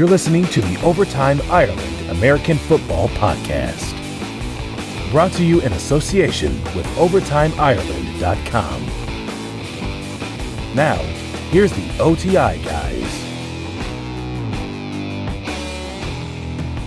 You're listening to the Overtime Ireland American Football Podcast. Brought to you in association with OvertimeIreland.com. Now, here's the OTI guys.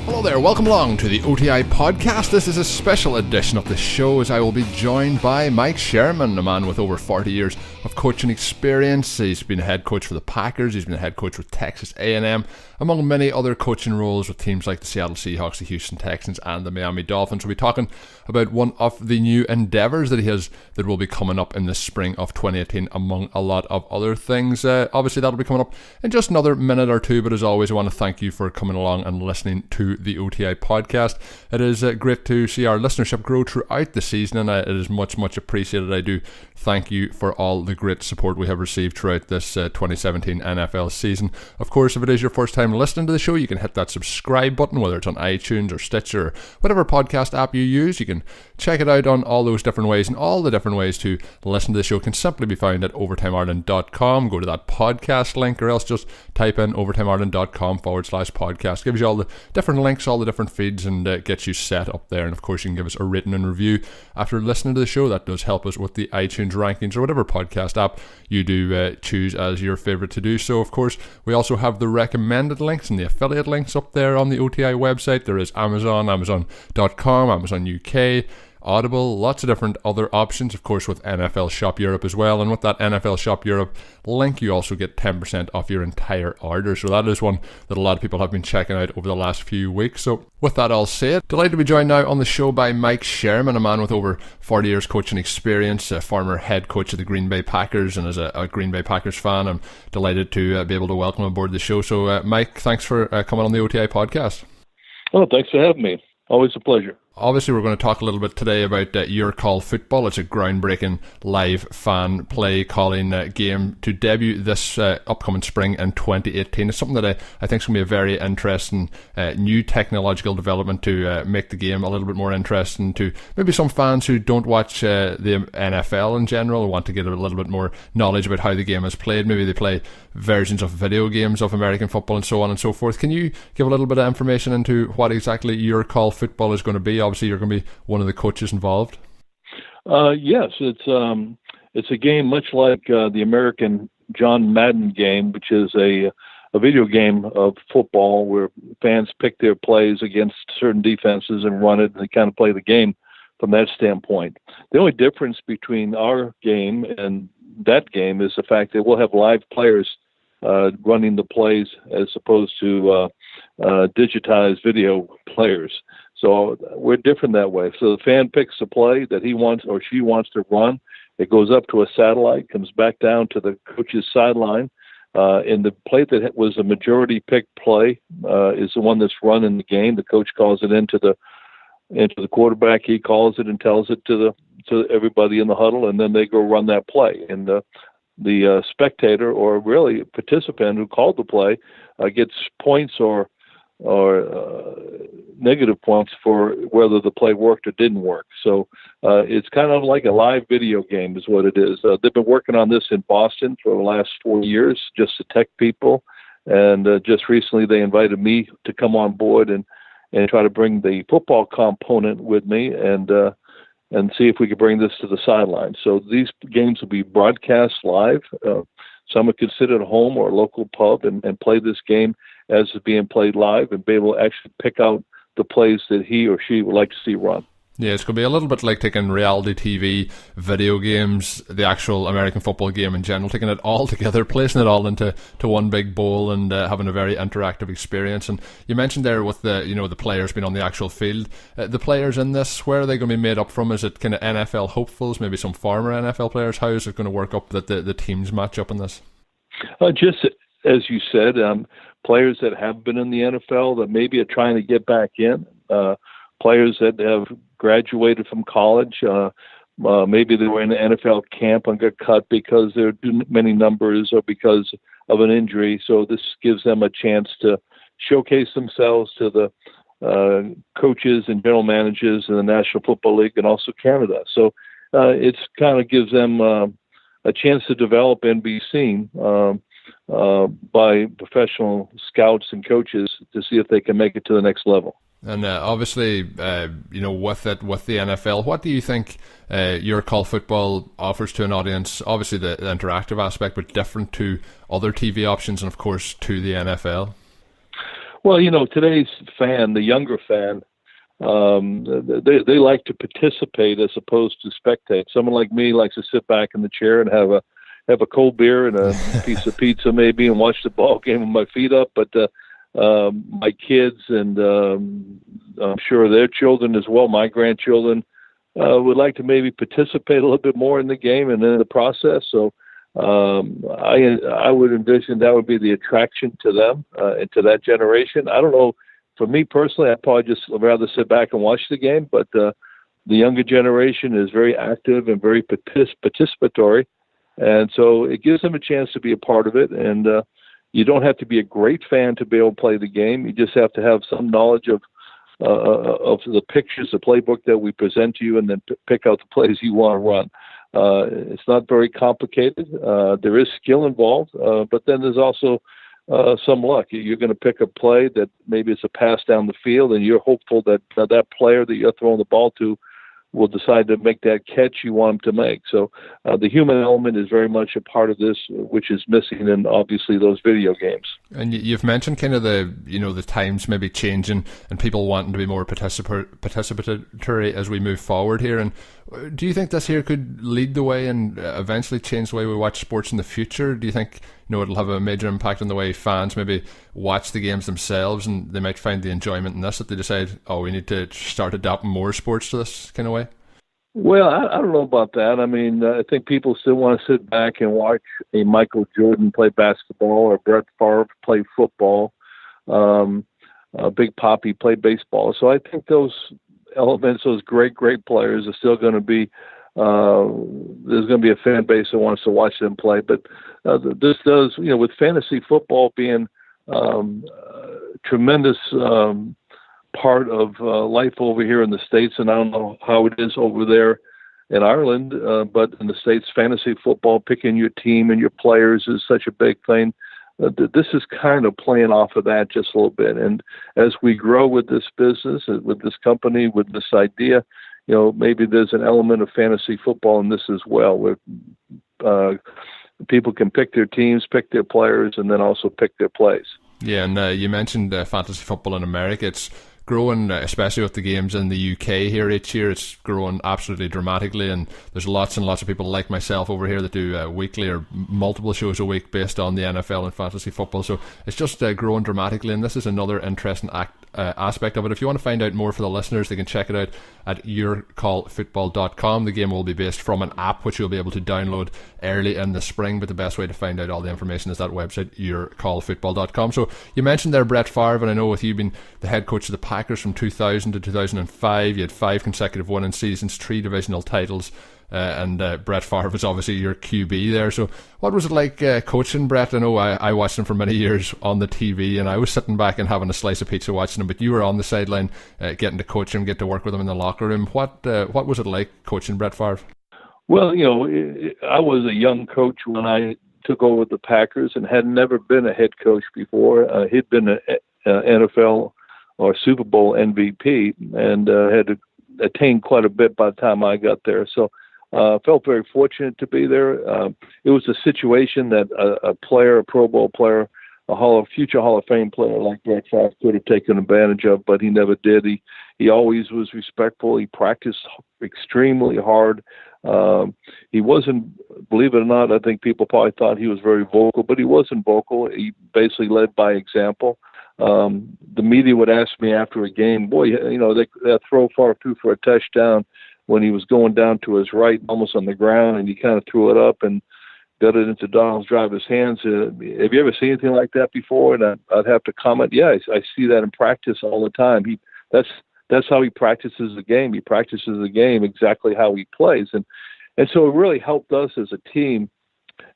Hello there, welcome along to the OTI podcast. This is a special edition of the show as I will be joined by Mike Sherman, a man with over 40 years of coaching experience. He's been a head coach for the Packers, he's been a head coach with Texas A&M, among many other coaching roles with teams like the Seattle Seahawks, the Houston Texans and the Miami Dolphins. We'll be talking about one of the new endeavours that he has that will be coming up in the spring of 2018, among a lot of other things. Obviously that'll be coming up in just another minute or two, but as always I want to thank you for coming along and listening to the OTI podcast. It is great to see our listenership grow throughout the season, and it is much appreciated. I do thank you for all the great support we have received throughout this 2017 NFL season. Of course, if it is your first time listening to the show, you can hit that subscribe button, whether it's on iTunes or Stitcher or whatever podcast app you use. You can check it out on all those different ways, and all the different ways to listen to the show can simply be found at OvertimeIreland.com. Go to that podcast link, or else just type in OvertimeIreland.com/podcast. Gives you all the different links, all the different feeds, and gets you set up there. And of course you can give us a rating and review after listening to the show. That does help us with the iTunes rankings or whatever podcast app you do choose as your favourite to do so. Of course, we also have the recommended links and the affiliate links up there on the OTI website. There is Amazon, Amazon.com, Amazon UK, Audible, lots of different other options, of course, with NFL Shop Europe as well. And with that NFL Shop Europe link, you also get 10% off your entire order. So that is one that a lot of people have been checking out over the last few weeks. So with that all said, delighted to be joined now on the show by Mike Sherman, a man with over 40 years coaching experience, a former head coach of the Green Bay Packers. And as a Green Bay Packers fan, I'm delighted to be able to welcome aboard the show. So Mike, thanks for coming on the OTI podcast. Oh, thanks for having me. Always a pleasure. Obviously, we're going to talk a little bit today about Your Call Football. It's a groundbreaking live fan play calling game to debut this upcoming spring in 2018. It's something that I think is going to be a very interesting new technological development to make the game a little bit more interesting to maybe some fans who don't watch the NFL in general, want to get a little bit more knowledge about how the game is played. Maybe they play versions of video games of American football and so on and so forth. Can you give a little bit of information into what exactly Your Call Football is going to be? Obviously, you're going to be one of the coaches involved. Yes, it's a game much like the American John Madden game, which is a video game of football where fans pick their plays against certain defenses and run it, and they kind of play the game from that standpoint. The only difference between our game and that game is the fact that we'll have live players running the plays as opposed to digitized video players. So we're different that way. So the fan picks a play that he wants or she wants to run. It goes up to a satellite, comes back down to the coach's sideline. And the play that was a majority pick play is the one that's run in the game. The coach calls it into the quarterback. He calls it and tells it to everybody in the huddle, and then they go run that play. And the spectator or really participant who called the play gets points or negative points for whether the play worked or didn't work. So it's kind of like a live video game is what it is. They've been working on this in Boston for the last 4 years, just to tech people. And just recently they invited me to come on board and try to bring the football component with me and see if we could bring this to the sideline. So these games will be broadcast live. Someone could sit at home or a local pub and play this game as it's being played live and be able to actually pick out the plays that he or she would like to see run. Yeah, it's going to be a little bit like taking reality TV, video games, the actual American football game in general, taking it all together, placing it all into one big bowl and having a very interactive experience. And you mentioned there with the players being on the actual field. The players in this, where are they going to be made up from? Is it kind of NFL hopefuls, maybe some former NFL players? How is it going to work up that the teams match up in this? Just as you said, players that have been in the NFL that maybe are trying to get back in, players that have graduated from college, maybe they were in an NFL camp and got cut because there are too many numbers or because of an injury. So this gives them a chance to showcase themselves to the coaches and general managers in the National Football League and also Canada. So it's kind of gives them a chance to develop and be seen. by professional scouts and coaches to see if they can make it to the next level. And obviously, with the NFL, what do you think your call football offers to an audience? Obviously, the interactive aspect, but different to other TV options, and of course to the NFL. Well, today's fan, the younger fan, they like to participate as opposed to spectate. Someone like me likes to sit back in the chair and have a cold beer and a piece of pizza maybe and watch the ball game with my feet up. But my kids and I'm sure their children as well, my grandchildren, would like to maybe participate a little bit more in the game and in the process. So I would envision that would be the attraction to them and to that generation. I don't know. For me personally, I'd probably just rather sit back and watch the game. But the younger generation is very active and very participatory. And so it gives them a chance to be a part of it. And you don't have to be a great fan to be able to play the game. You just have to have some knowledge of the pictures, the playbook that we present to you, and then pick out the plays you want to run. It's not very complicated. There is skill involved, but then there's also some luck. You're going to pick a play that maybe it's a pass down the field, and you're hopeful that that player that you're throwing the ball to will decide to make that catch you want him to make. So the human element is very much a part of this, which is missing in obviously those video games. And you've mentioned kind of the times maybe changing and people wanting to be more participatory as we move forward here. And do you think this here could lead the way and eventually change the way we watch sports in the future? Do you think it'll have a major impact on the way fans maybe watch the games themselves, and they might find the enjoyment in this if they decide, we need to start adapting more sports to this kind of way? Well, I don't know about that. I mean, I think people still want to sit back and watch a Michael Jordan play basketball or Brett Favre play football, Big Papi play baseball. So I think those elements, those great players are still going to be, there's going to be a fan base that wants to watch them play. But this does, with fantasy football being tremendous part of life over here in the States, and I don't know how it is over there in Ireland, but in the States, fantasy football, picking your team and your players is such a big thing. This is kind of playing off of that just a little bit. And as we grow with this business, with this company, with this idea, maybe there's an element of fantasy football in this as well, where people can pick their teams, pick their players, and then also pick their plays. Yeah, and you mentioned fantasy football in America. It's growing, especially with the games in the UK here each year. It's growing absolutely dramatically, and there's lots and lots of people like myself over here that do weekly or multiple shows a week based on the NFL and fantasy football. So it's just growing dramatically, and this is another interesting aspect of it. If you want to find out more for the listeners, they can check it out at yourcallfootball.com. The game will be based from an app which you'll be able to download early in the spring, but the best way to find out all the information is that website, yourcallfootball.com. So you mentioned there Brett Favre, and I know with you being the head coach of the Packers from 2000 to 2005, you had 5 consecutive winning seasons, 3 divisional titles, and Brett Favre was obviously your QB there. So what was it like coaching Brett? I know I watched him for many years on the TV, and I was sitting back and having a slice of pizza watching him, but you were on the sideline getting to coach him, get to work with him in the locker room. What was it like coaching Brett Favre? Well, I was a young coach when I took over the Packers and had never been a head coach before. He'd been an NFL or Super Bowl MVP and had attained quite a bit by the time I got there. So felt very fortunate to be there. It was a situation that a player, a Pro Bowl player, future Hall of Fame player like Brett Favre could have taken advantage of, but he never did. He always was respectful. He practiced extremely hard. He wasn't, believe it or not, I think people probably thought he was very vocal, but he wasn't vocal. He basically led by example. The media would ask me after a game, boy, that throw far through for a touchdown when he was going down to his right, almost on the ground, and he kind of threw it up and got it into Donald Driver's hands. Have you ever seen anything like that before? And I'd have to comment, yeah, I see that in practice all the time. That's how he practices the game. He practices the game exactly how he plays. And so it really helped us as a team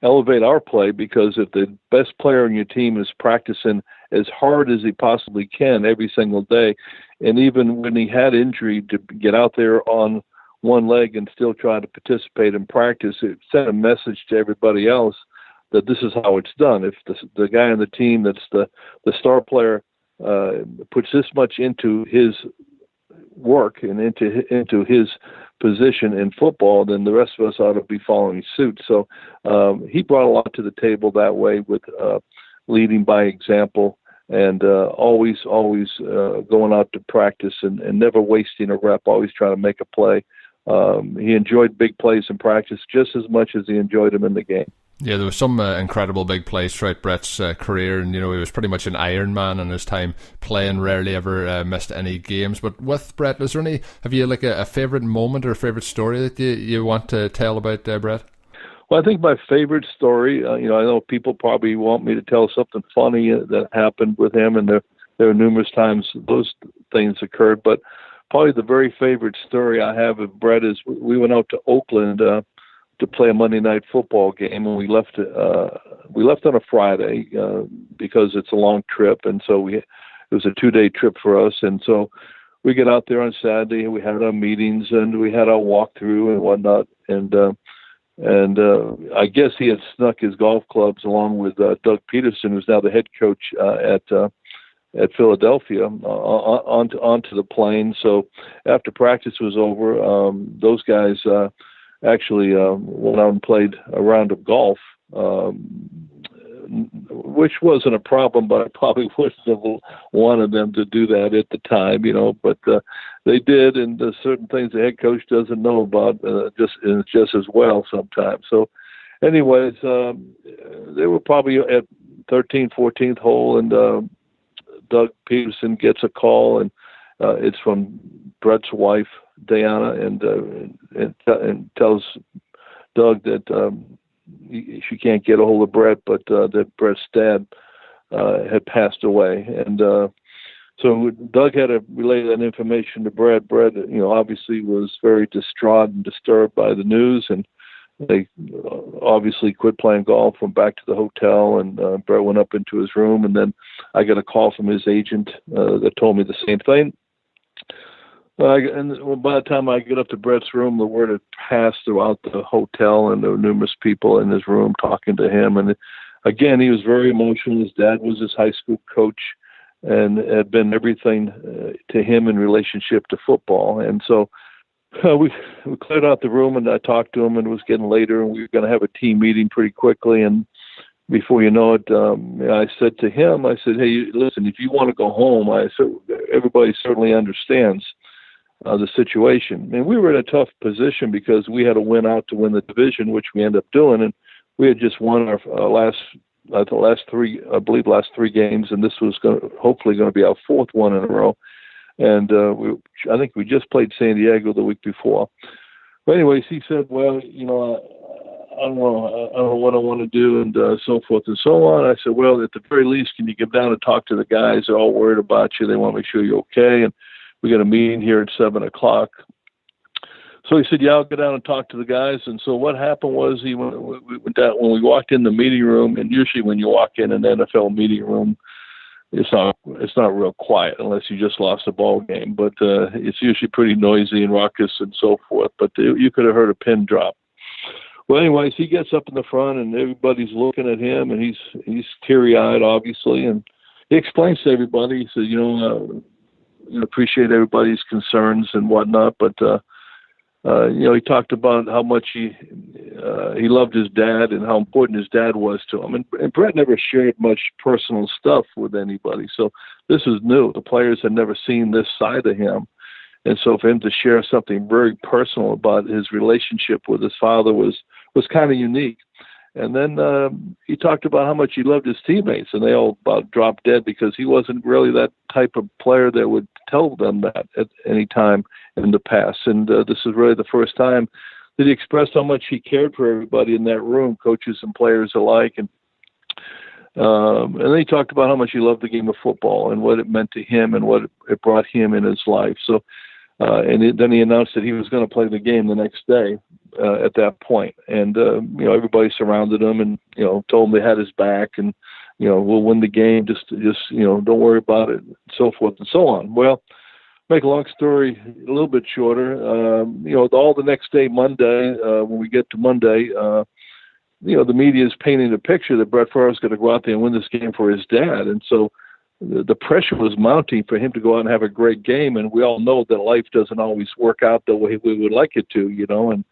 elevate our play, because if the best player on your team is practicing as hard as he possibly can every single day, and even when he had injury, to get out there on one leg and still try to participate in practice, it sent a message to everybody else that this is how it's done. If the guy on the team that's the star player puts this much into his work and into his position in football, then the rest of us ought to be following suit. So he brought a lot to the table that way, with leading by example, and always going out to practice and never wasting a rep, always trying to make a play. He enjoyed big plays in practice just as much as he enjoyed them in the game. Yeah, there was some incredible big plays throughout Brett's career, and he was pretty much an Iron Man in his time playing. Rarely ever missed any games. But with Brett, have you like a favorite moment or a favorite story that you want to tell about Brett? Well, I think my favorite story, I know people probably want me to tell something funny that happened with him, and there are numerous times those things occurred. But probably the very favorite story I have of Brett is we went out to Oakland to play a Monday night football game, and we left on a Friday because it's a long trip, and so it was a 2-day trip for us, and so we get out there on Saturday, and we had our meetings, and we had our walkthrough and whatnot, and I guess he had snuck his golf clubs along with Doug Peterson, who's now the head coach at Philadelphia, onto the plane. So after practice was over, those guys actually went out and played a round of golf, which wasn't a problem, but I probably wouldn't have wanted them to do that at the time, but they did, and there's certain things the head coach doesn't know about just as well sometimes. So anyways, they were probably at 13th, 14th hole, and Doug Peterson gets a call, and it's from Brett's wife, Diana, and tells Doug that she can't get a hold of Brett, but that Brett's dad had passed away. And so Doug had to relay that information to Brett. Brett, obviously was very distraught and disturbed by the news, and they obviously quit playing golf, went back to the hotel, and Brett went up into his room, and then I got a call from his agent that told me the same thing. And by the time I get up to Brett's room, the word had passed throughout the hotel, and there were numerous people in his room talking to him. And again, he was very emotional. His dad was his high school coach and had been everything to him in relationship to football. And so we cleared out the room, and I talked to him, and it was getting later, and we were going to have a team meeting pretty quickly. And before you know it, I said to him, I said, "Hey, listen, if you want to go home," I said, "everybody certainly understands the situation." And we were in a tough position because we had to win out to win the division, which we ended up doing. And we had just won our last three games, and this was hopefully going to be our fourth one in a row. And I think we just played San Diego the week before. But anyways, he said, "Well, I don't know what I want to do," and so forth and so on. I said, "Well, at the very least, can you get down and talk to the guys? They're all worried about you. They want to make sure you're okay. And we got a meeting here at 7:00. So he said, "Yeah, I'll go down and talk to the guys." And so what happened was we went down, when we walked in the meeting room, and usually when you walk in an NFL meeting room, it's not real quiet unless you just lost a ball game. But it's usually pretty noisy and raucous and so forth. But you could have heard a pin drop. Well, anyways, he gets up in the front, and everybody's looking at him, and he's teary-eyed, obviously, and he explains to everybody. He says, appreciate everybody's concerns and whatnot, but he talked about how much he loved his dad and how important his dad was to him. And Brett never shared much personal stuff with anybody, so this is new. The players had never seen this side of him, and so for him to share something very personal about his relationship with his father was kind of unique. And then he talked about how much he loved his teammates, and they all about dropped dead because he wasn't really that type of player that would tell them that at any time in the past. And this is really the first time that he expressed how much he cared for everybody in that room, coaches and players alike. And then he talked about how much he loved the game of football and what it meant to him and what it brought him in his life. So, then he announced that he was going to play the game the next day at that point. And, everybody surrounded him and, told him they had his back and, we'll win the game. Just don't worry about it, and so forth and so on. Well, make a long story a little bit shorter, all the next day, Monday, when we get to Monday, the media is painting a picture that Brett Favre is going to go out there and win this game for his dad. And so the pressure was mounting for him to go out and have a great game. And we all know that life doesn't always work out the way we would like it to, and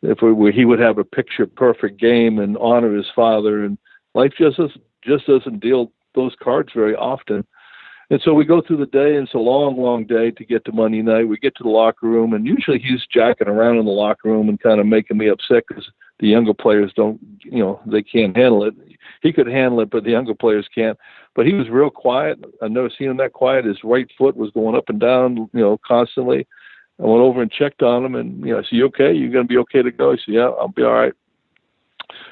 if he would have a picture perfect game and honor his father, and life just doesn't deal those cards very often. And so we go through the day, and it's a long, long day to get to Monday night. We get to the locker room, and usually he's jacking around in the locker room and kind of making me upset because the younger players don't, they can't handle it. He could handle it, but the younger players can't. But he was real quiet. I've never seen him that quiet. His right foot was going up and down, constantly. I went over and checked on him, and, I said, "You okay? You going to be okay to go?" He said, "Yeah, I'll be all right."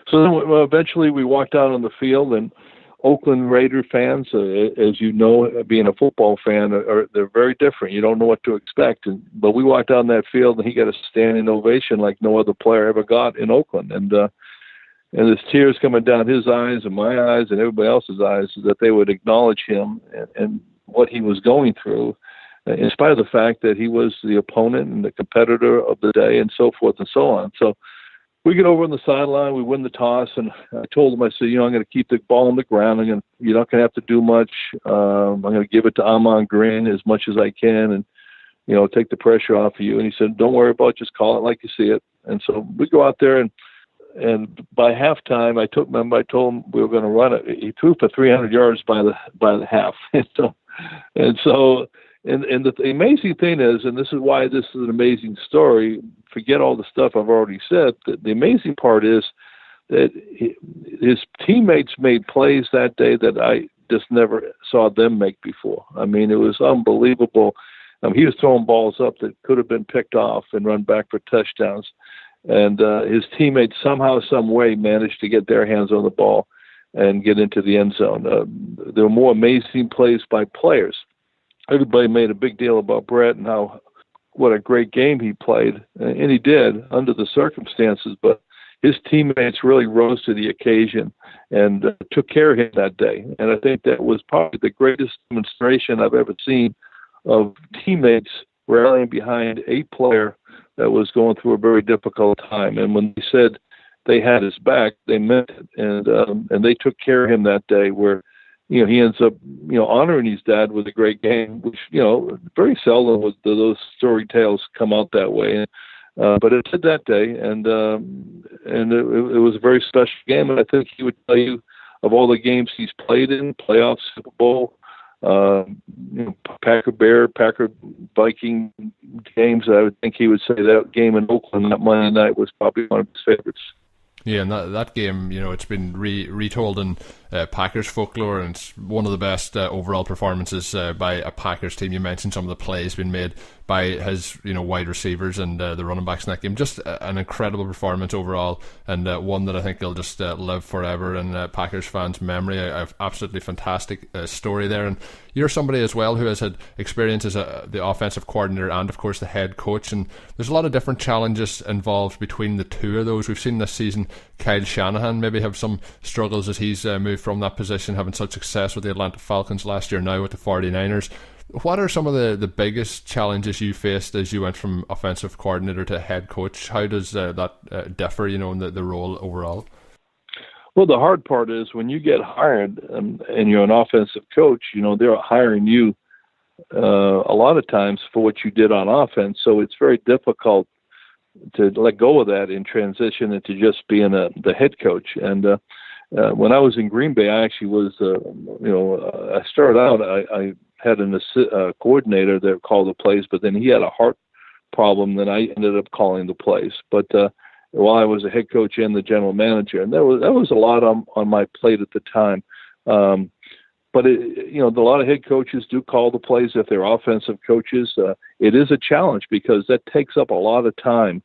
So then eventually we walked out on the field, and Oakland Raider fans, as you know, being a football fan, they're very different. You don't know what to expect. But we walked out on that field, and he got a standing ovation like no other player ever got in Oakland. And there's tears coming down his eyes and my eyes and everybody else's eyes that they would acknowledge him and what he was going through, in spite of the fact that he was the opponent and the competitor of the day and so forth and so on. So we get over on the sideline, we win the toss, and I told him, I said, I'm going to keep the ball on the ground. You're not going to have to do much. I'm going to give it to Amon Green as much as I can and, take the pressure off of you. And he said, "Don't worry about it, just call it like you see it." And so we go out there, and by halftime, I told him we were going to run it. He threw for 300 yards by the half. And the amazing thing is, and this is why this is an amazing story, forget all the stuff I've already said, the amazing part is that his teammates made plays that day that I just never saw them make before. I mean, it was unbelievable. He was throwing balls up that could have been picked off and run back for touchdowns. And his teammates somehow, some way managed to get their hands on the ball and get into the end zone. There were more amazing plays by players. Everybody made a big deal about Brett and what a great game he played, and he did under the circumstances, but his teammates really rose to the occasion and took care of him that day. And I think that was probably the greatest demonstration I've ever seen of teammates rallying behind a player that was going through a very difficult time. And when they said they had his back, they meant it. And they took care of him that day, where he ends up, honoring his dad with a great game, which, very seldom would those story tales come out that way. But it did that day, and it was a very special game. And I think he would tell you, of all the games he's played in, playoffs, Super Bowl, Packer Bear, Packer Viking games, I would think he would say that game in Oakland that Monday night was probably one of his favorites. Yeah, and that game, it's been retold in Packers folklore, and it's one of the best overall performances by a Packers team. You mentioned some of the plays being made by his, wide receivers and the running backs in that game. Just an incredible performance overall, and one that I think will just live forever in Packers fans' memory. Absolutely fantastic story there. And you're somebody as well who has had experience as the offensive coordinator and, of course, the head coach. And there's a lot of different challenges involved between the two of those. We've seen this season Kyle Shanahan maybe have some struggles as he's moved from that position, having such success with the Atlanta Falcons last year, now with the 49ers. What are some of the biggest challenges you faced as you went from offensive coordinator to head coach? How does that differ, in the role overall? Well, the hard part is when you get hired and you're an offensive coach, they're hiring you a lot of times for what you did on offense. So it's very difficult to let go of that and transition into just being the head coach. And when I was in Green Bay, I actually was, I started out, I had a coordinator that called the plays, but then he had a heart problem. Then I ended up calling the plays. But while I was a head coach and the general manager, and that was a lot on my plate at the time. But a lot of head coaches do call the plays if they're offensive coaches. It is a challenge because that takes up a lot of time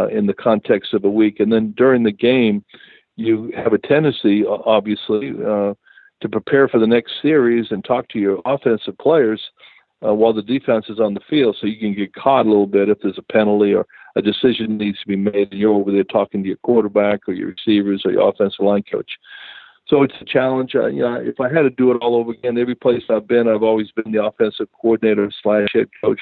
in the context of a week. And then during the game, you have a tendency, obviously, to prepare for the next series and talk to your offensive players while the defense is on the field, so you can get caught a little bit if there's a penalty or a decision needs to be made, and you're over there talking to your quarterback or your receivers or your offensive line coach. So it's a challenge. If I had to do it all over again, every place I've been, I've always been the offensive coordinator / head coach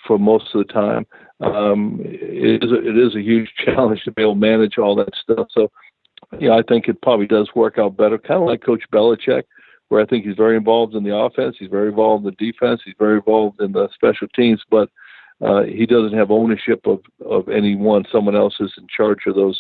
for most of the time. It is a huge challenge to be able to manage all that stuff. So I think it probably does work out better, kind of like Coach Belichick, where I think he's very involved in the offense, he's very involved in the defense, he's very involved in the special teams, but he doesn't have ownership of any one. Someone else is in charge of those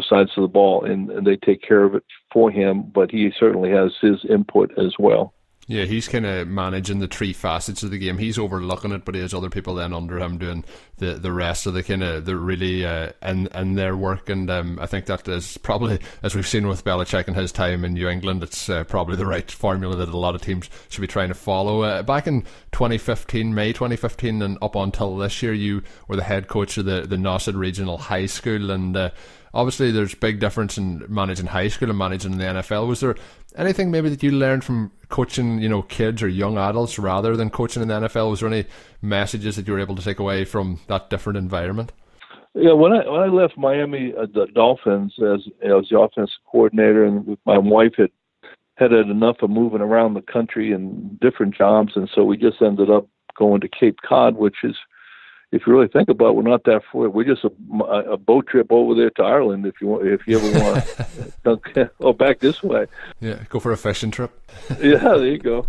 sides of the ball, and they take care of it for him, but he certainly has his input as well. Yeah, he's kind of managing the three facets of the game. He's overlooking it, but he has other people then under him doing the rest of the kind of the really in their work. And I think that is probably, as we've seen with Belichick and his time in New England, it's probably the right formula that a lot of teams should be trying to follow. Back in May 2015, and up until this year, you were the head coach of the Nauset Regional High School, and obviously there's big difference in managing high school and managing the NFL. Was there anything maybe that you learned from coaching, kids or young adults rather than coaching in the NFL? Was there any messages that you were able to take away from that different environment? Yeah, when I left Miami, the Dolphins as the offensive coordinator, and my wife had enough of moving around the country and different jobs, and so we just ended up going to Cape Cod, which is, if you really think about it, we're not that far. We're just a boat trip over there to Ireland if you ever want. Or back this way. Yeah, go for a fishing trip. Yeah, there you go.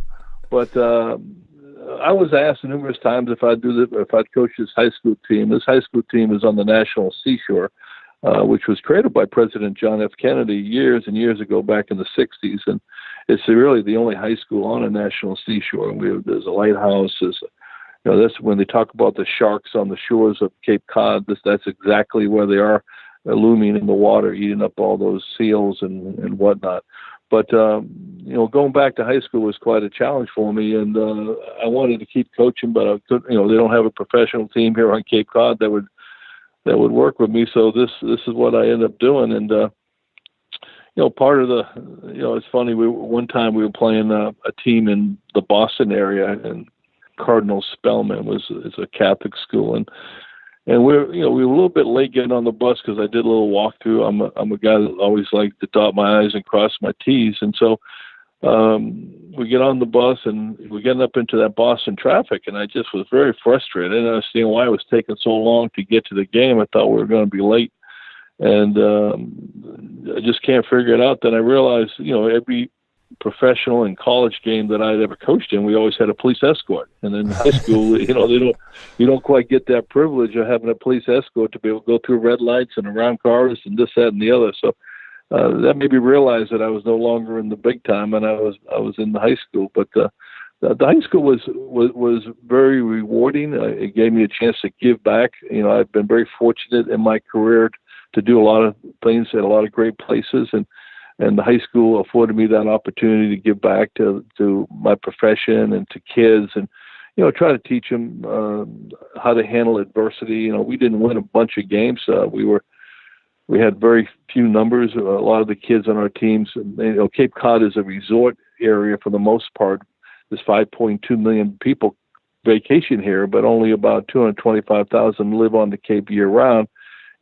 But I was asked numerous times if I'd coach this high school team. This high school team is on the National Seashore, which was created by President John F. Kennedy years and years ago, back in the '60s, and it's really the only high school on a national seashore. There's a lighthouse. That's when they talk about the sharks on the shores of Cape Cod. That's exactly where they are, looming in the water, eating up all those seals and whatnot. But going back to high school was quite a challenge for me, and I wanted to keep coaching, but I could, they don't have a professional team here on Cape Cod that would work with me. So this is what I ended up doing, and part of it's funny. One time we were playing a team in the Boston area, and Cardinal Spellman is a Catholic school, and we were a little bit late getting on the bus because I did a little walkthrough. I'm a guy that always likes to dot my I's and cross my T's, and so we get on the bus and we're getting up into that Boston traffic, and I just was very frustrated. I didn't understand why it was taking so long to get to the game. I thought we were going to be late, and I just can't figure it out. Then I realized, every professional and college game that I'd ever coached in, we always had a police escort. And in high school, you don't quite get that privilege of having a police escort to be able to go through red lights and around cars and this, that, and the other. So that made me realize that I was no longer in the big time, and I was in the high school. But the high school was very rewarding. It gave me a chance to give back. I've been very fortunate in my career to do a lot of things at a lot of great places, and the high school afforded me that opportunity to give back to my profession and to kids, and try to teach them how to handle adversity. We didn't win a bunch of games. We had very few numbers. A lot of the kids on our teams. Cape Cod is a resort area for the most part. There's 5.2 million people vacation here, but only about 225,000 live on the Cape year round.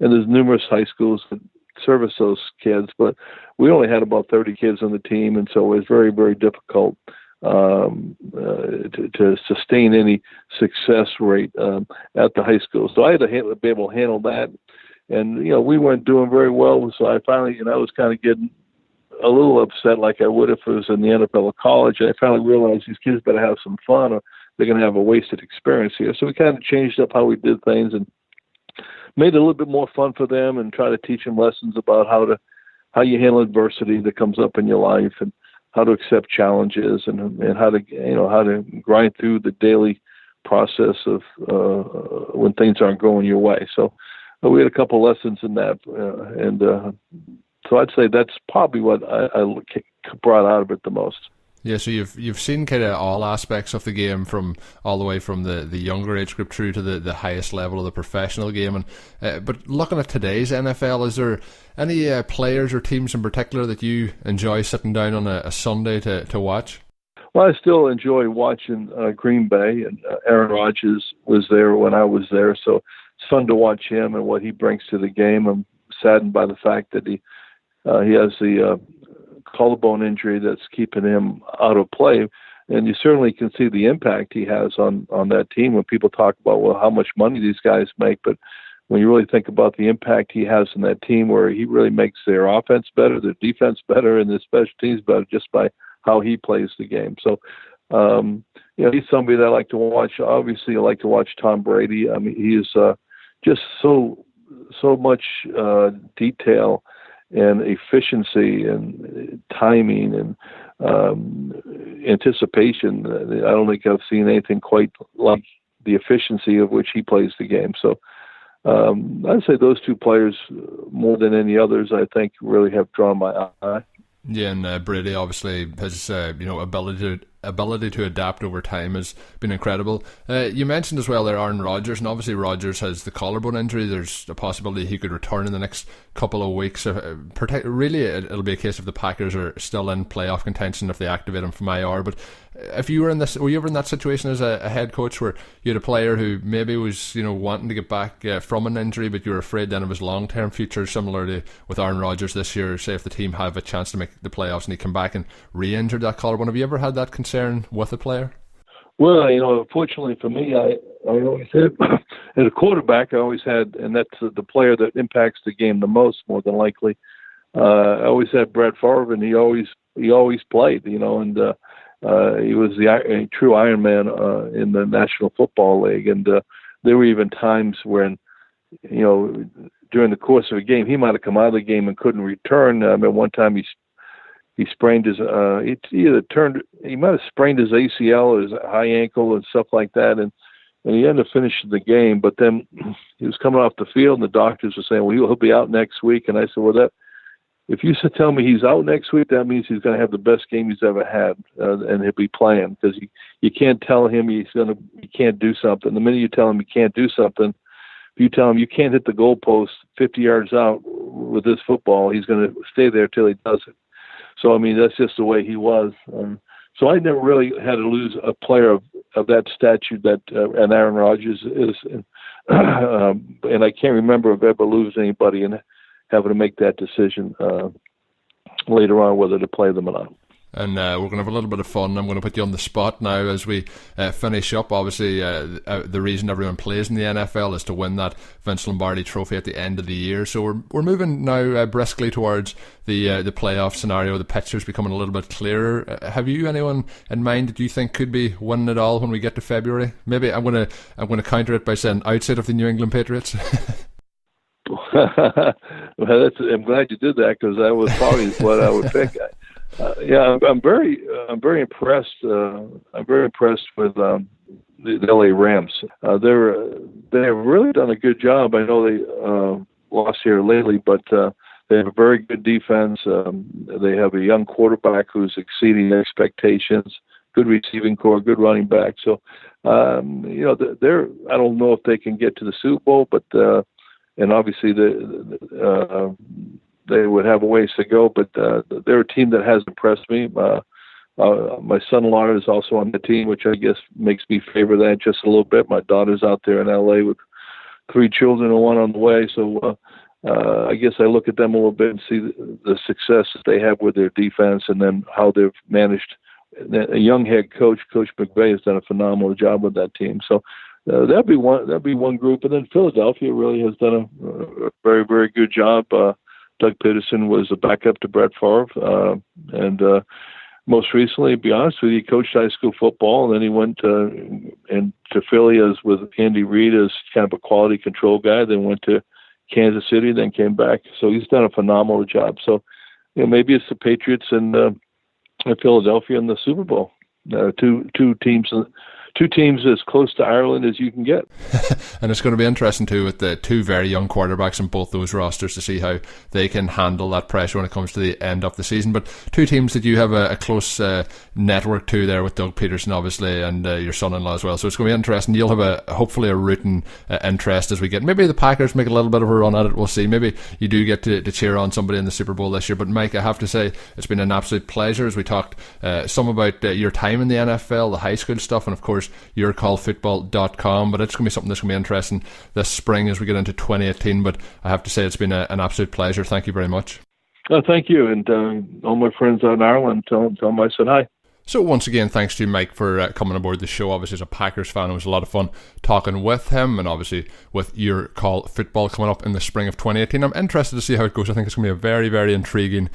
And there's numerous high schools that service those kids, but we only had about 30 kids on the team, and so it was very, very difficult to sustain any success rate at the high school. So I had to be able to handle that, and we weren't doing very well. So I finally, I was kind of getting a little upset, like I would if it was in the NFL or college. And I finally realized these kids better have some fun, or they're going to have a wasted experience here. So we kind of changed up how we did things and made it a little bit more fun for them, and try to teach them lessons about how you handle adversity that comes up in your life, and how to accept challenges, and how to grind through the daily process of when things aren't going your way. So we had a couple lessons in that, and so I'd say that's probably what I brought out of it the most. Yeah, so you've seen kind of all aspects of the game, from all the way from the younger age group through to the highest level of the professional game. And but looking at today's NFL, is there any players or teams in particular that you enjoy sitting down on a Sunday to watch? Well, I still enjoy watching Green Bay, and Aaron Rodgers was there when I was there, so it's fun to watch him and what he brings to the game. I'm saddened by the fact that he has the collarbone injury that's keeping him out of play, and you certainly can see the impact he has on that team when people talk about, well, how much money these guys make, but when you really think about the impact he has in that team, where he really makes their offense better, their defense better, and their special teams better just by how he plays the game. So, he's somebody that I like to watch. Obviously, I like to watch Tom Brady. I mean, he is just so much detail and efficiency and timing and anticipation. I don't think I've seen anything quite like the efficiency of which he plays the game. So I'd say those two players, more than any others, I think really have drawn my eye. Yeah, and Brady obviously his ability to adapt over time has been incredible. You mentioned as well there Aaron Rodgers, and obviously Rodgers has the collarbone injury. There's a possibility he could return in the next couple of weeks. Really, it'll be a case if the Packers are still in playoff contention if they activate him from IR. But if you were were you ever in that situation as a head coach where you had a player who maybe was wanting to get back from an injury, but you were afraid then of his long-term future, similar to with Aaron Rodgers this year? Say if the team have a chance to make the playoffs and he come back and re-injured that collarbone, have you ever had that concern with a player? Well, fortunately for me, I always had, as a quarterback, I always had, and that's the player that impacts the game the most, more than likely. I always had Brett Favre, and he always played, and he was a true Iron Man in the National Football League, and there were even times when, during the course of a game, he might have come out of the game and couldn't return. I mean, one time he sprained his he might have sprained his ACL or his high ankle and stuff like that, and he ended up finishing the game. But then he was coming off the field, and the doctors were saying, "Well, he'll be out next week." And I said, "Well, if you tell me he's out next week, that means he's going to have the best game he's ever had, and he'll be playing, because you can't tell him he can't do something. The minute you tell him he can't do something, if you tell him you can't hit the goalpost 50 yards out with this football, he's going to stay there till he does it." So, I mean, that's just the way he was. So I never really had to lose a player of that stature that and Aaron Rodgers is. And I can't remember of ever losing anybody and having to make that decision later on whether to play them or not. And we're going to have a little bit of fun. I'm going to put you on the spot now as we finish up. Obviously, the reason everyone plays in the NFL is to win that Vince Lombardi trophy at the end of the year. So we're moving now briskly towards the playoff scenario. The picture's becoming a little bit clearer. Have you anyone in mind that you think could be winning it all when we get to February? Maybe I'm going to counter it by saying outside of the New England Patriots. Well, I'm glad you did that, because that was probably what I would pick. I'm very impressed. I'm very impressed with the LA Rams. They've really done a good job. I know they lost here lately, but they have a very good defense. They have a young quarterback who's exceeding expectations. Good receiving core, good running back. So, they're. I don't know if they can get to the Super Bowl, but and obviously they would have a ways to go, but they're a team that has impressed me. My son-in-law is also on the team, which I guess makes me favor that just a little bit. My daughter's out there in L.A. with 3 children and 1 on the way, so I guess I look at them a little bit and see the success that they have with their defense, and then how they've managed. A young head coach, Coach McVay, has done a phenomenal job with that team. So that'd be one group, and then Philadelphia really has done a very, very good job. Doug Peterson was a backup to Brett Favre, and most recently, to be honest with you, he coached high school football, and then he went to Philly with Andy Reid as kind of a quality control guy, then went to Kansas City, then came back. So he's done a phenomenal job. So maybe it's the Patriots and Philadelphia in the Super Bowl. Two teams as close to Ireland as you can get. And it's going to be interesting too with the 2 very young quarterbacks in both those rosters to see how they can handle that pressure when it comes to the end of the season. But 2 teams that you have a close network to there with Doug Peterson obviously, and your son-in-law as well. So it's going to be interesting. You'll have hopefully a rooting interest as we get. Maybe the Packers make a little bit of a run at it. We'll see. Maybe you do get to cheer on somebody in the Super Bowl this year. But Mike, I have to say it's been an absolute pleasure as we talked some about your time in the NFL, the high school stuff, and of course yourcallfootball.com, but it's going to be something that's going to be interesting this spring as we get into 2018. But I have to say it's been an absolute pleasure. Thank you very much. Thank you, and all my friends out in Ireland, tell them I said hi. So once again, thanks to Mike for coming aboard the show. Obviously, as a Packers fan, it was a lot of fun talking with him, and obviously with Your Call Football coming up in the spring of 2018. I'm interested to see how it goes. I think it's going to be a very, very intriguing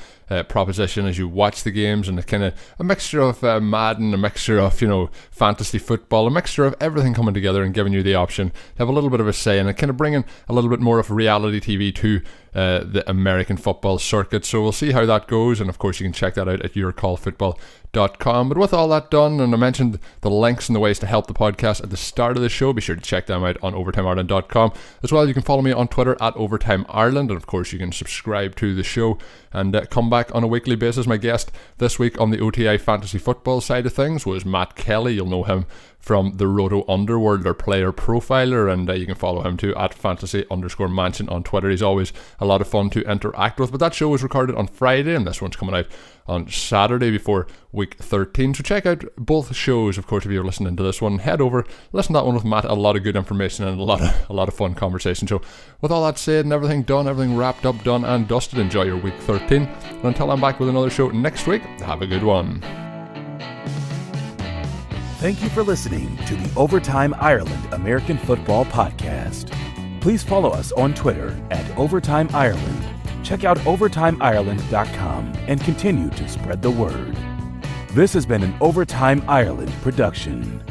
proposition as you watch the games, and kind of a mixture of Madden, a mixture of fantasy football, a mixture of everything coming together and giving you the option to have a little bit of a say, and it kind of bringing a little bit more of reality TV to the American football circuit. So we'll see how that goes, and of course you can check that out at yourcallfootball.com. But with all that done, and I mentioned the links and the ways to help the podcast at the start of the show, be sure to check them out on overtimeireland.com. As well, you can follow me on Twitter at overtimeireland, and of course you can subscribe to the show and come back on a weekly basis. My guest this week on the OTI fantasy football side of things was Matt Kelly. You'll know him from the Roto Underworld, or player profiler, and you can follow him too at fantasy_mansion on Twitter. He's always a lot of fun to interact with. But that show was recorded on Friday, and this one's coming out on Saturday before week 13. So check out both shows, of course, if you're listening to this one. Head over, listen to that one with Matt. A lot of good information and a lot of fun conversation. So with all that said and everything done, everything wrapped up, done and dusted, enjoy your week 13. And until I'm back with another show next week, have a good one. Thank you for listening to the Overtime Ireland American Football Podcast. Please follow us on Twitter at Overtime Ireland. Check out overtimeireland.com and continue to spread the word. This has been an Overtime Ireland production.